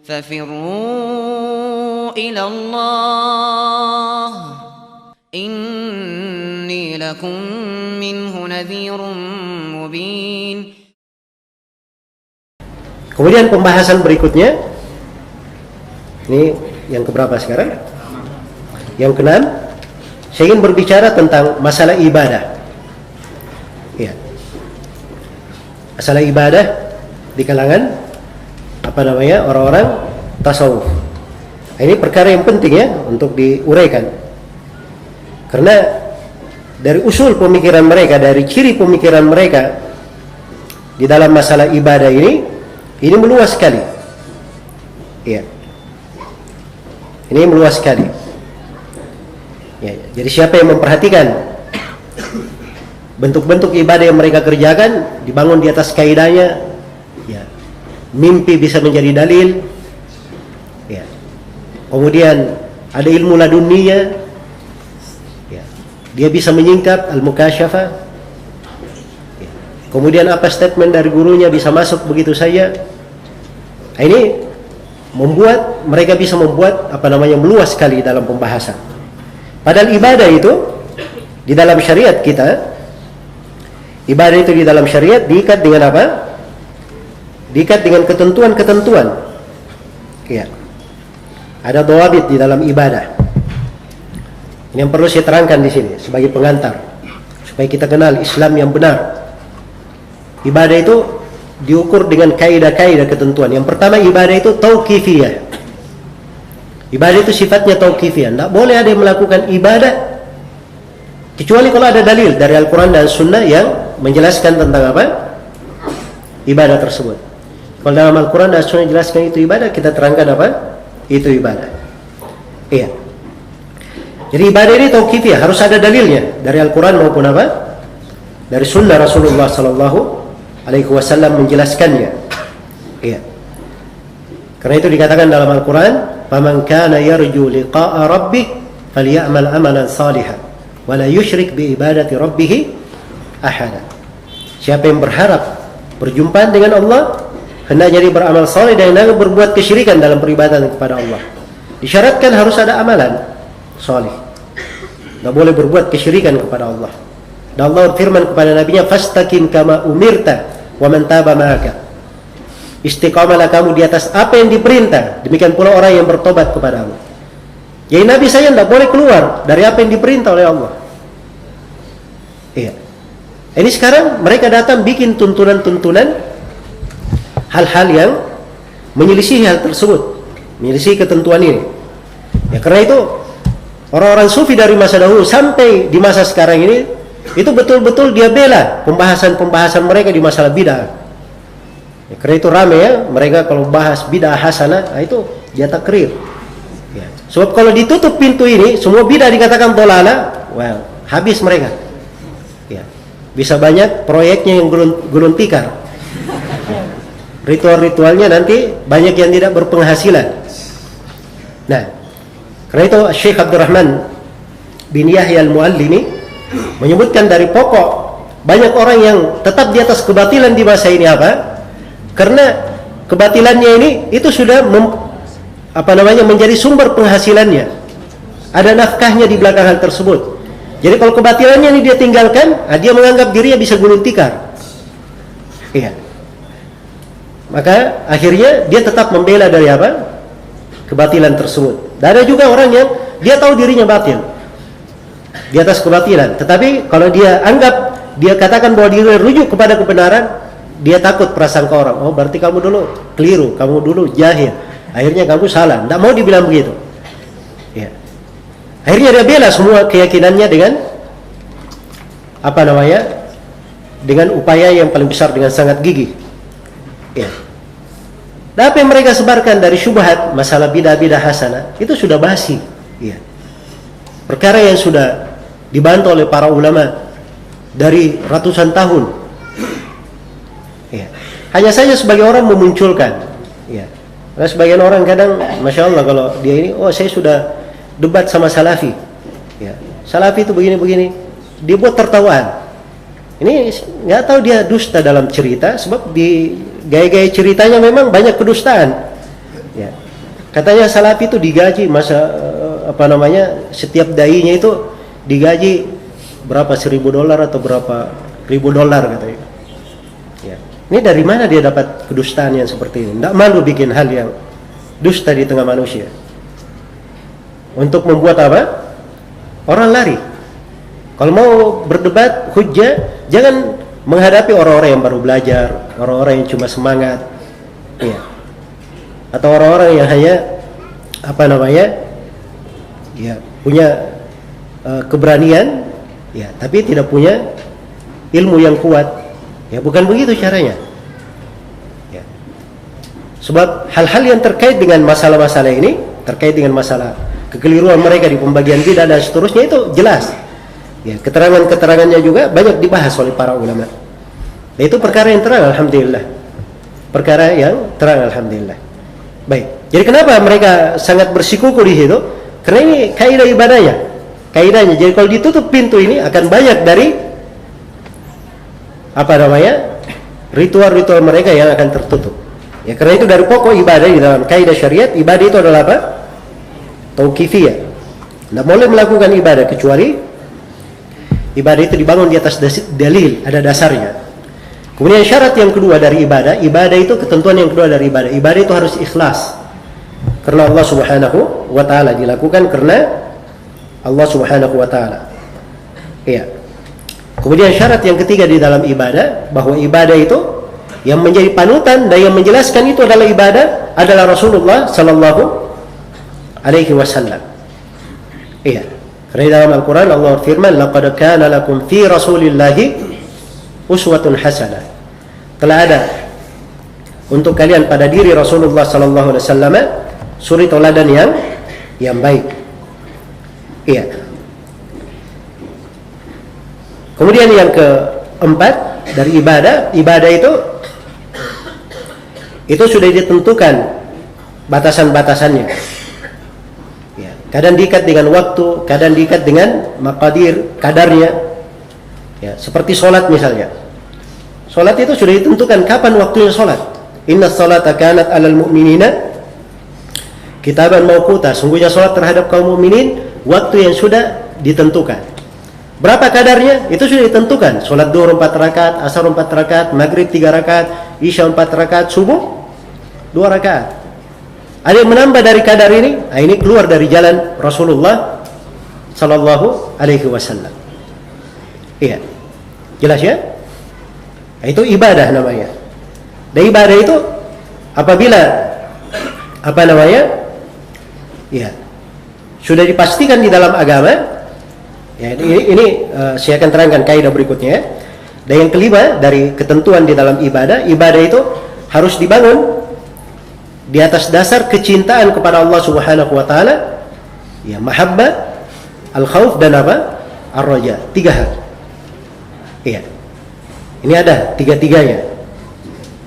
ففروا إلى الله إني لكم منه نذير مبين. Kemudian pembahasan berikutnya, ini yang keberapa sekarang? Yang keenam, saya ingin berbicara tentang masalah ibadah. Ya. Masalah ibadah di kalangan orang-orang tasawuf. Ini perkara yang penting ya untuk diuraikan. Karena dari usul pemikiran mereka, dari ciri pemikiran mereka di dalam masalah ibadah ini meluas sekali. Ya. Ini meluas sekali. Ya, jadi siapa yang memperhatikan bentuk-bentuk ibadah yang mereka kerjakan dibangun di atas kaidahnya, ya, mimpi bisa menjadi dalil, ya. Kemudian ada ilmu ladunniya, ya, dia bisa menyingkap al-mukasyafah, ya. Kemudian apa statement dari gurunya bisa masuk begitu saja. Ini membuat mereka bisa membuat meluas sekali dalam pembahasan. Padahal ibadah itu di dalam syariat kita, ibadah itu di dalam syariat diikat dengan apa? Diikat dengan ketentuan-ketentuan. Ya. Ada dhawabit di dalam ibadah. Ini yang perlu saya terangkan di sini sebagai pengantar supaya kita kenal Islam yang benar. Ibadah itu diukur dengan kaidah-kaidah ketentuan. Yang pertama, ibadah itu tauqifiyah. Ibadah itu sifatnya tauqifiyah. Tidak boleh ada yang melakukan ibadah kecuali kalau ada dalil dari Al-Quran dan Sunnah yang menjelaskan tentang apa? Ibadah tersebut. Kalau dalam Al-Quran dan Sunnah jelaskan itu ibadah, kita terangkan apa? Itu ibadah. Iya. Jadi ibadah ini tauqifiyah, harus ada dalilnya dari Al-Quran maupun apa? Dari Sunnah Rasulullah Sallallahu Alaihi Wasallam menjelaskannya. Iya. Karena itu dikatakan dalam Al-Quran, "Faman kana yarju liqa'a rabbih falyamal amalan salihan wa la yusyrik bi ibadati rabbih ahada." Siapa yang berharap berjumpa dengan Allah, hendaknya dia beramal saleh dan jangan berbuat kesyirikan dalam peribadatan kepada Allah. Disyaratkan harus ada amalan saleh. Tidak boleh berbuat kesyirikan kepada Allah. Dan Allah firman kepada Nabi-Nya, "Fastaqim kama umirta wa man taba ma'aka." Istiqamalah kamu di atas apa yang diperintah, demikian pula orang yang bertobat kepada Allah. Jadi Nabi saya tidak boleh keluar dari apa yang diperintah oleh Allah. Iya. Ini sekarang mereka datang bikin tuntunan-tuntunan hal-hal yang menyelisih hal tersebut, menyelisih ketentuan ini. Ya karena itu orang-orang sufi dari masa dahulu sampai di masa sekarang ini itu betul-betul dia bela pembahasan-pembahasan mereka di masalah bid'ah. Ya, karena itu ramai ya mereka kalau bahas bid'ah hasanah, itu dia takrir. Ya. Sebab kalau ditutup pintu ini, semua bid'ah dikatakan dolalah, well, habis mereka. Ya. Bisa banyak proyeknya yang gulung tikar. Ritual-ritualnya nanti banyak yang tidak berpenghasilan. Nah, karena itu Syekh Abdurrahman bin Yahya al-Muallimi menyebutkan dari pokok banyak orang yang tetap di atas kebatilan di masa ini apa? Karena kebatilannya ini itu sudah menjadi sumber penghasilannya. Ada nafkahnya di belakang hal tersebut. Jadi kalau kebatilannya ini dia tinggalkan, dia menganggap dirinya bisa gulung tikar. Iya. Maka akhirnya dia tetap membela dari apa? Kebatilan tersebut. Dan ada juga orang yang dia tahu dirinya batil di atas kebatilan, tetapi kalau dia katakan bahwa dia rujuk kepada kebenaran, dia takut prasangka orang, oh berarti kamu dulu keliru, kamu dulu jahil, akhirnya kamu salah. Tidak mau dibilang begitu. Ya. Akhirnya dia bela semua keyakinannya dengan dengan upaya yang paling besar, dengan sangat gigih. Ya. Dan apa yang mereka sebarkan dari syubhat masalah bidah-bidah hasanah itu sudah basi. Ya. Perkara yang sudah dibantu oleh para ulama dari ratusan tahun. Ya. Hanya saja sebagai orang memunculkan. Ya. Karena sebagian orang kadang, masya Allah kalau dia ini, oh saya sudah debat sama Salafi. Ya. Salafi itu begini-begini, dia buat tertawaan. Ini nggak tahu dia dusta dalam cerita, sebab di gaya-gaya ceritanya memang banyak kedustaan. Ya. Katanya Salafi itu digaji setiap dai-nya itu digaji berapa $1.000 atau berapa ribu dolar katanya. Ya. Ini dari mana dia dapat kedustaan yang seperti ini? Tidak malu bikin hal yang dusta di tengah manusia. Untuk membuat apa? Orang lari. Kalau mau berdebat hujjah, jangan menghadapi orang-orang yang baru belajar, orang-orang yang cuma semangat, ya. Atau orang-orang yang hanya punya keberanian, ya, tapi tidak punya ilmu yang kuat. Ya, bukan begitu caranya. Ya. Sebab hal-hal yang terkait dengan masalah-masalah ini, terkait dengan masalah kekeliruan mereka di pembagian bidah dan seterusnya itu jelas. Ya, keterangan-keterangannya juga banyak dibahas oleh para ulama. Nah, itu perkara yang terang, alhamdulillah. Perkara yang terang, alhamdulillah. Baik. Jadi kenapa mereka sangat bersikuku di situ? Karena ini kaidah ibadahnya. Kaidahnya. Jadi kalau ditutup pintu ini akan banyak dari ritual-ritual mereka yang akan tertutup. Ya, karena itu dari pokok ibadah di dalam kaidah syariat, ibadah itu adalah apa? Tauqifiyah. Tidak boleh melakukan ibadah kecuali ibadah itu dibangun di atas dalil, ada dasarnya. Kemudian syarat yang kedua dari ibadah itu ketentuan yang kedua dari ibadah. Ibadah itu harus ikhlas. Karena Allah Subhanahu wa taala, dilakukan karena Allah Subhanahu wa taala. Iya. Kemudian syarat yang ketiga di dalam ibadah, bahwa ibadah itu yang menjadi panutan dan yang menjelaskan itu adalah ibadah adalah Rasulullah sallallahu alaihi wasallam. Iya. Karena dalam Al-Quran Allah firman, laqad kana lakum fi rasulillahi uswatun hasanah. Telah ada untuk kalian pada diri Rasulullah sallallahu alaihi wasallam suri teladan yang baik. Iya. Kemudian yang keempat dari ibadah itu sudah ditentukan batasan-batasannya. Ya, kadang diikat dengan waktu, kadang diikat dengan kadarnya. Ya, seperti sholat misalnya. Sholat itu sudah ditentukan kapan waktunya sholat. Inna sholata kanat alal mu'minina kitaban mawquta. Sungguhnya sholat terhadap kaum mukminin waktu yang sudah ditentukan. Berapa kadarnya? Itu sudah ditentukan. Sholat duhur 4 rakaat, asar 4 rakaat, maghrib 3 rakaat, isya 4 rakaat, subuh 2 rakaat. Ada yang menambah dari kadar ini? Nah, ini keluar dari jalan Rasulullah sallallahu alaihi wasallam. Iya. Jelas ya? Nah, itu ibadah namanya. Dan ibadah itu apabila ya, sudah dipastikan di dalam agama. Ya, ini saya akan terangkan kaidah berikutnya ya. Dan yang kelima dari ketentuan di dalam ibadah itu harus dibangun di atas dasar kecintaan kepada Allah Subhanahu wa taala, ya, mahabbah, al-khauf dan ar-raja. 3 hal. Iya. Ini ada tiga-tiganya.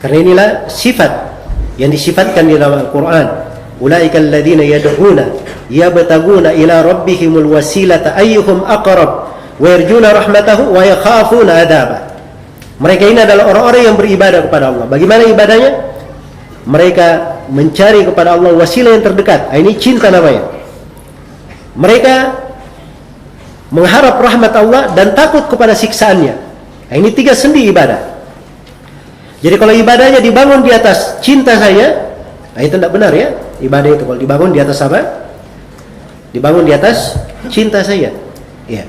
Karena inilah sifat yang disifatkan di dalam Al-Qur'an. Ulaikal ladzina yad'una yabtaguna ila rabbihimul wasilata ayyuhum aqrab wa yarjuna rahmatahu wa yakhafuna adabah. Mereka ini adalah orang-orang yang beribadah kepada Allah. Bagaimana ibadahnya? Mereka mencari kepada Allah wasilah yang terdekat. Ini cinta namanya. Mereka mengharap rahmat Allah dan takut kepada siksaannya. Ini 3 sendi ibadah. Jadi kalau ibadahnya dibangun di atas cinta saya, itu tidak benar ya. Ibadah itu kalau dibangun di atas apa? Dibangun di atas cinta saya. Ya.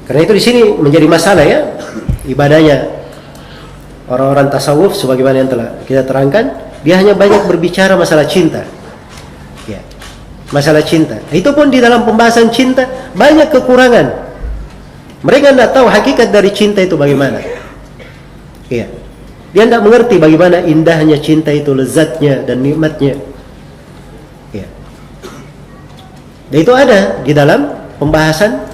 Karena itu di sini menjadi masalah ya. Ibadahnya orang-orang tasawuf sebagaimana yang telah kita terangkan, dia hanya banyak berbicara masalah cinta. Ya. Masalah cinta. Itu pun di dalam pembahasan cinta banyak kekurangan. Mereka tidak tahu hakikat dari cinta itu bagaimana. Ya. Dia tidak mengerti bagaimana indahnya cinta itu, lezatnya dan nikmatnya. Ya. Dan itu ada di dalam pembahasan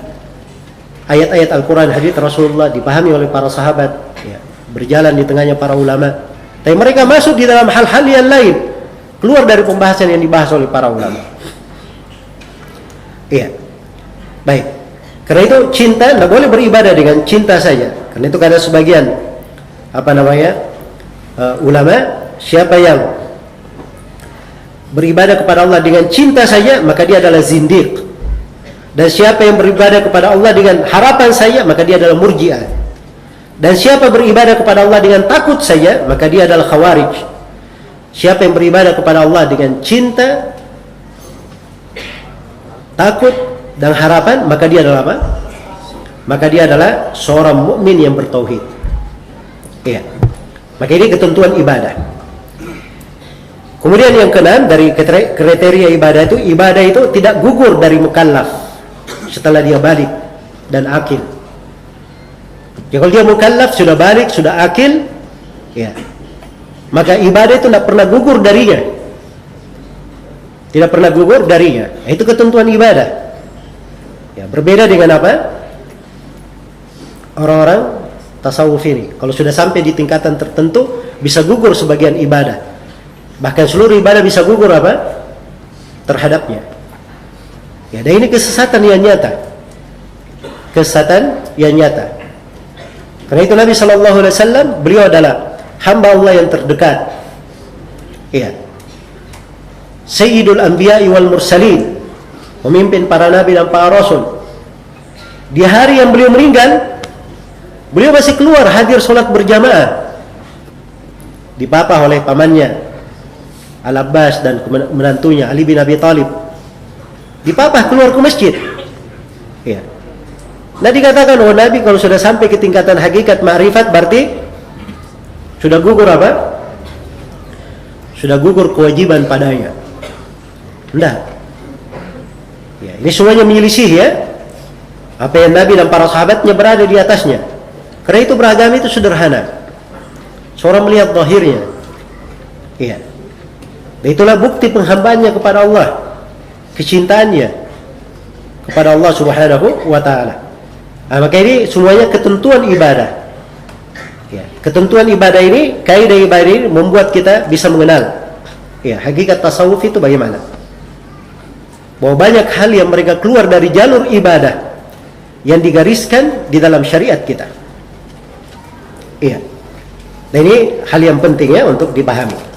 ayat-ayat Al-Quran, hadits Rasulullah, dipahami oleh para sahabat, ya, berjalan di tengahnya para ulama. Tapi mereka masuk di dalam hal-hal yang lain, keluar dari pembahasan yang dibahas oleh para ulama. Iya. Baik. Karena itu cinta tidak boleh beribadah dengan cinta saja. Karena itu ada sebagian ulama, siapa yang beribadah kepada Allah dengan cinta saja, maka dia adalah zindiq. Dan siapa yang beribadah kepada Allah dengan harapan saja, maka dia adalah murji'ah. Dan siapa beribadah kepada Allah dengan takut saja, maka dia adalah khawarij. Siapa yang beribadah kepada Allah dengan cinta, takut dan harapan, maka dia adalah apa? Maka dia adalah seorang mukmin yang bertauhid. Iya. Maka ini ketentuan ibadah. Kemudian yang keenam dari kriteria ibadah itu tidak gugur dari mukallaf setelah dia balik dan akil. Ya, kalau dia mukallaf, sudah balik, sudah akil, ya, maka ibadah itu tidak pernah gugur darinya. Tidak pernah gugur darinya. Itu ketentuan ibadah. Ya, berbeda dengan apa? Orang-orang tasawuf ini. Kalau sudah sampai di tingkatan tertentu, bisa gugur sebagian ibadah. Bahkan seluruh ibadah bisa gugur apa? Terhadapnya. Ya, dan ini kesesatan yang nyata. Kesesatan yang nyata. Karena itu Nabi SAW, beliau adalah hamba Allah yang terdekat. Ya. Sayyidul Anbiya'i wal Mursalin, pemimpin para nabi dan para rasul. Di hari yang beliau meninggal, beliau masih keluar hadir sholat berjamaah. Dipapah oleh pamannya Al-Abbas dan menantunya Ali bin Abi Thalib. Dipapah keluar ke masjid. Ya. Nah, dikatakan, oh Nabi kalau sudah sampai ke tingkatan hakikat ma'rifat, berarti sudah gugur apa? Sudah gugur kewajiban padanya. Enggak. Ya, ini semuanya menyelisih ya apa yang Nabi dan para sahabatnya berada di atasnya. Karena itu beragama itu sederhana. Seorang melihat zahirnya. Iya. Dan itulah bukti penghambaannya kepada Allah, kecintaannya kepada Allah Subhanahu wa ta'ala. Nah, maka ini semuanya ketentuan ibadah. Ya, ketentuan ibadah ini, kaidah ibadah ini membuat kita bisa mengenal ya, hakikat tasawuf itu bagaimana. Bahwa banyak hal yang mereka keluar dari jalur ibadah yang digariskan di dalam syariat kita. Iya. Nah, ini hal yang penting ya untuk dipahami.